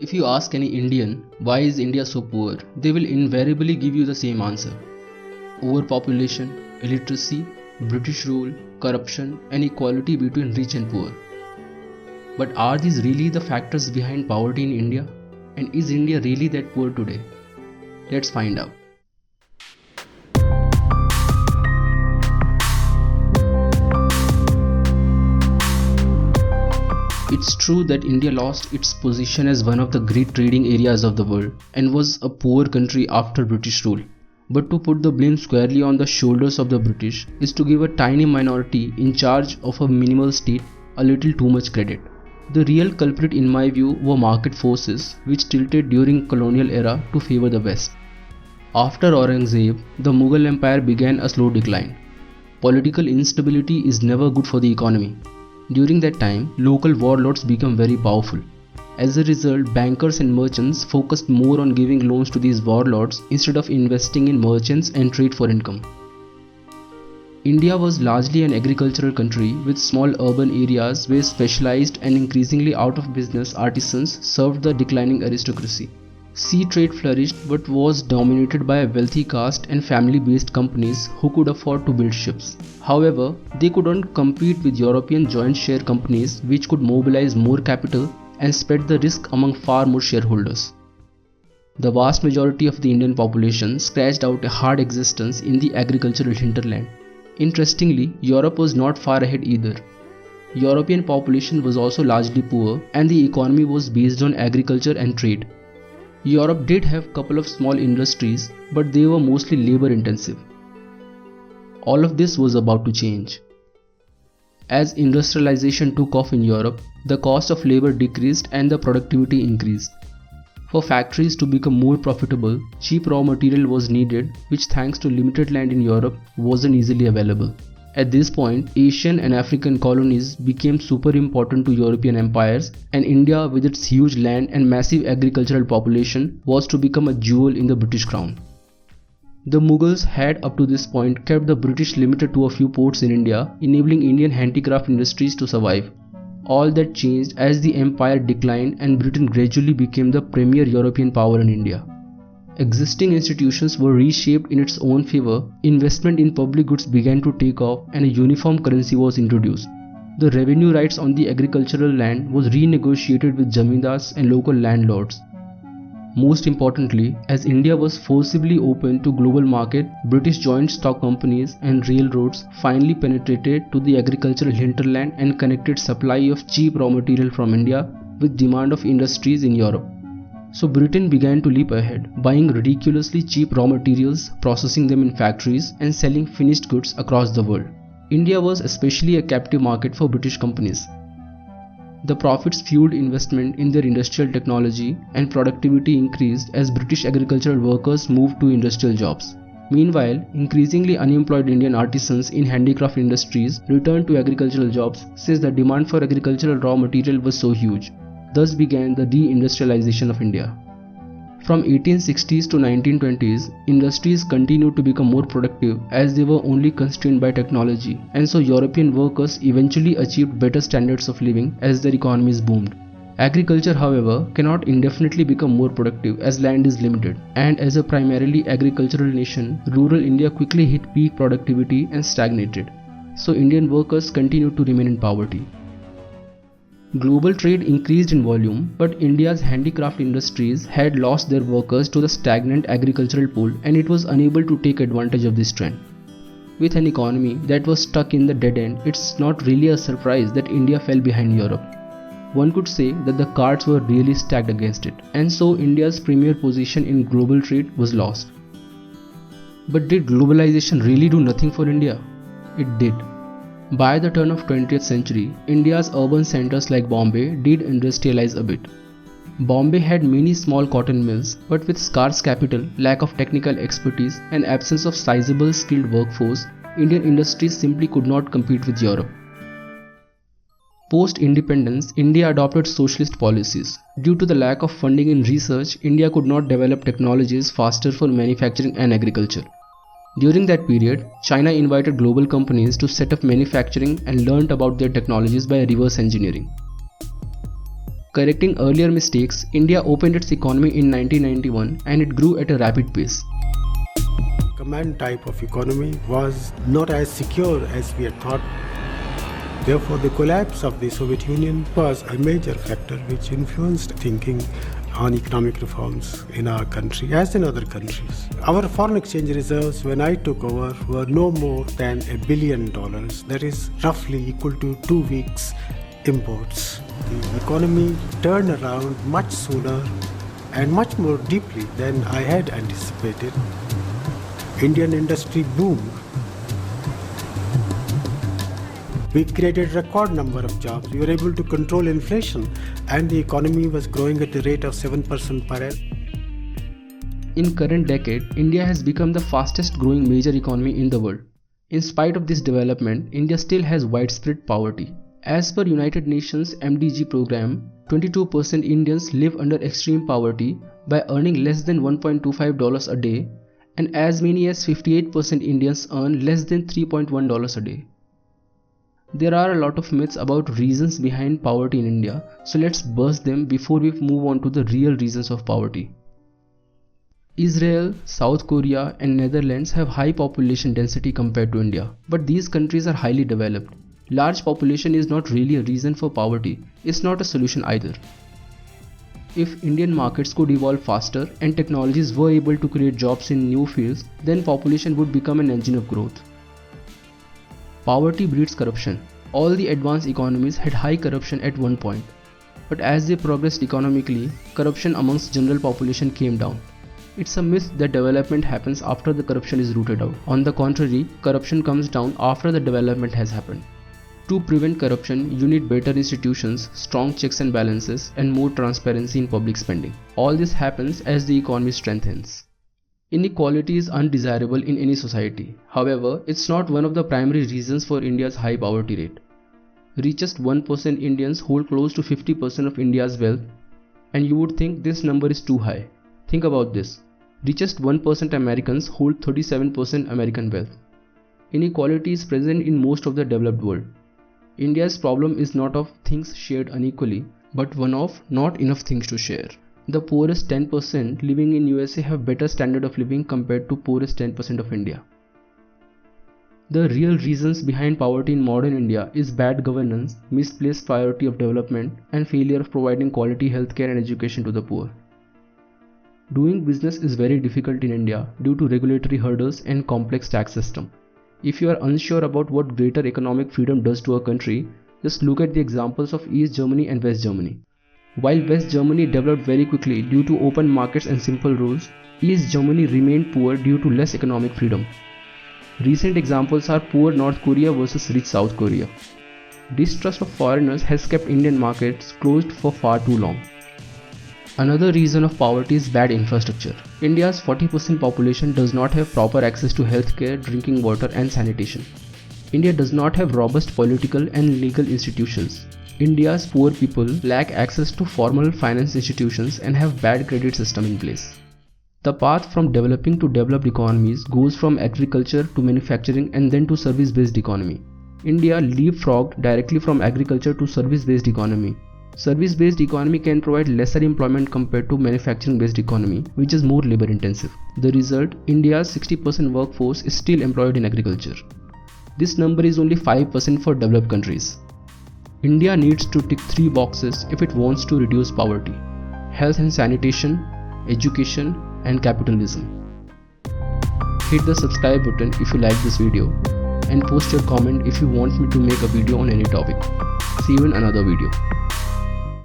If you ask any Indian why is India so poor, they will invariably give you the same answer. Overpopulation, illiteracy, British rule, corruption, and equality between rich and poor. But are these really the factors behind poverty in India? And is India really that poor today? Let's find out. It's true that India lost its position as one of the great trading areas of the world and was a poor country after British rule. But to put the blame squarely on the shoulders of the British is to give a tiny minority in charge of a minimal state a little too much credit. The real culprit in my view were market forces which tilted during colonial era to favor the West. After Aurangzeb, the Mughal Empire began a slow decline. Political instability is never good for the economy. During that time, local warlords became very powerful. As a result, bankers and merchants focused more on giving loans to these warlords instead of investing in merchants and trade for income. India was largely an agricultural country with small urban areas where specialized and increasingly out of business artisans served the declining aristocracy. Sea trade flourished but was dominated by a wealthy caste and family-based companies who could afford to build ships. However, they couldn't compete with European joint share companies which could mobilize more capital and spread the risk among far more shareholders. The vast majority of the Indian population scratched out a hard existence in the agricultural hinterland. Interestingly, Europe was not far ahead either. European population was also largely poor and the economy was based on agriculture and trade. Europe did have a couple of small industries, but they were mostly labor intensive. All of this was about to change. As industrialization took off in Europe, the cost of labor decreased and the productivity increased. For factories to become more profitable, cheap raw material was needed, which thanks to limited land in Europe wasn't easily available. At this point, Asian and African colonies became super important to European empires, and India with its huge land and massive agricultural population was to become a jewel in the British crown. The Mughals had up to this point kept the British limited to a few ports in India, enabling Indian handicraft industries to survive. All that changed as the empire declined and Britain gradually became the premier European power in India. Existing institutions were reshaped in its own favor, investment in public goods began to take off, and a uniform currency was introduced. The revenue rights on the agricultural land was renegotiated with zamindars and local landlords. Most importantly, as India was forcibly opened to global market, British joint stock companies and railroads finally penetrated to the agricultural hinterland and connected supply of cheap raw material from India with demand of industries in Europe. So Britain began to leap ahead, buying ridiculously cheap raw materials, processing them in factories, and selling finished goods across the world. India was especially a captive market for British companies. The profits fueled investment in their industrial technology, and productivity increased as British agricultural workers moved to industrial jobs. Meanwhile, increasingly unemployed Indian artisans in handicraft industries returned to agricultural jobs since the demand for agricultural raw material was so huge. Thus began the deindustrialization of India. From 1860s to 1920s, industries continued to become more productive as they were only constrained by technology, and so European workers eventually achieved better standards of living as their economies boomed. Agriculture, however, cannot indefinitely become more productive as land is limited, and as a primarily agricultural nation, rural India quickly hit peak productivity and stagnated. So Indian workers continued to remain in poverty. Global trade increased in volume, but India's handicraft industries had lost their workers to the stagnant agricultural pool, and it was unable to take advantage of this trend. With an economy that was stuck in the dead end, it's not really a surprise that India fell behind Europe. One could say that the cards were really stacked against it, and so India's premier position in global trade was lost. But did globalization really do nothing for India? It did. By the turn of 20th century, India's urban centers like Bombay did industrialize a bit. Bombay had many small cotton mills, but with scarce capital, lack of technical expertise, and absence of sizable skilled workforce, Indian industries simply could not compete with Europe. Post-independence, India adopted socialist policies. Due to the lack of funding in research, India could not develop technologies faster for manufacturing and agriculture. During that period, China invited global companies to set up manufacturing and learned about their technologies by reverse engineering. Correcting earlier mistakes, India opened its economy in 1991 and it grew at a rapid pace. Command type of economy was not as secure as we had thought. Therefore, the collapse of the Soviet Union was a major factor which influenced thinking on economic reforms in our country as in other countries. Our foreign exchange reserves when I took over were no more than $1 billion. That is roughly equal to 2 weeks imports. The economy turned around much sooner and much more deeply than I had anticipated. Indian industry boomed. We created record number of jobs. We were able to control inflation and the economy was growing at the rate of 7% per annum. In current decade, India has become the fastest growing major economy in the world. In spite of this development, India still has widespread poverty. As per United Nations MDG program, 22% Indians live under extreme poverty by earning less than $1.25 a day, and as many as 58% Indians earn less than $3.1 a day. There are a lot of myths about reasons behind poverty in India, so let's bust them before we move on to the real reasons of poverty. Israel, South Korea and Netherlands have high population density compared to India, but these countries are highly developed. Large population is not really a reason for poverty, it's not a solution either. If Indian markets could evolve faster and technologies were able to create jobs in new fields, then population would become an engine of growth. Poverty breeds corruption. All the advanced economies had high corruption at one point, but as they progressed economically, corruption amongst general population came down. It's a myth that development happens after the corruption is rooted out. On the contrary, corruption comes down after the development has happened. To prevent corruption, you need better institutions, strong checks and balances, and more transparency in public spending. All this happens as the economy strengthens. Inequality is undesirable in any society. However, it's not one of the primary reasons for India's high poverty rate. Richest 1% Indians hold close to 50% of India's wealth, and you would think this number is too high. Think about this. Richest 1% Americans hold 37% American wealth. Inequality is present in most of the developed world. India's problem is not of things shared unequally, but one of not enough things to share. The poorest 10% living in USA have better standard of living compared to poorest 10% of India. The real reasons behind poverty in modern India is bad governance, misplaced priority of development, and failure of providing quality healthcare and education to the poor. Doing business is very difficult in India due to regulatory hurdles and complex tax system. If you are unsure about what greater economic freedom does to a country, just look at the examples of East Germany and West Germany. While West Germany developed very quickly due to open markets and simple rules, East Germany remained poor due to less economic freedom. Recent examples are poor North Korea versus rich South Korea. Distrust of foreigners has kept Indian markets closed for far too long. Another reason of poverty is bad infrastructure. India's 40% population does not have proper access to healthcare, drinking water and sanitation. India does not have robust political and legal institutions. India's poor people lack access to formal finance institutions and have bad credit system in place. The path from developing to developed economies goes from agriculture to manufacturing and then to service-based economy. India leapfrogged directly from agriculture to service-based economy. Service-based economy can provide lesser employment compared to manufacturing-based economy, which is more labor-intensive. The result, India's 60% workforce is still employed in agriculture. This number is only 5% for developed countries. India needs to tick 3 boxes if it wants to reduce poverty: health and sanitation, education, and capitalism. Hit the subscribe button if you like this video, and post your comment if you want me to make a video on any topic. See you in another video.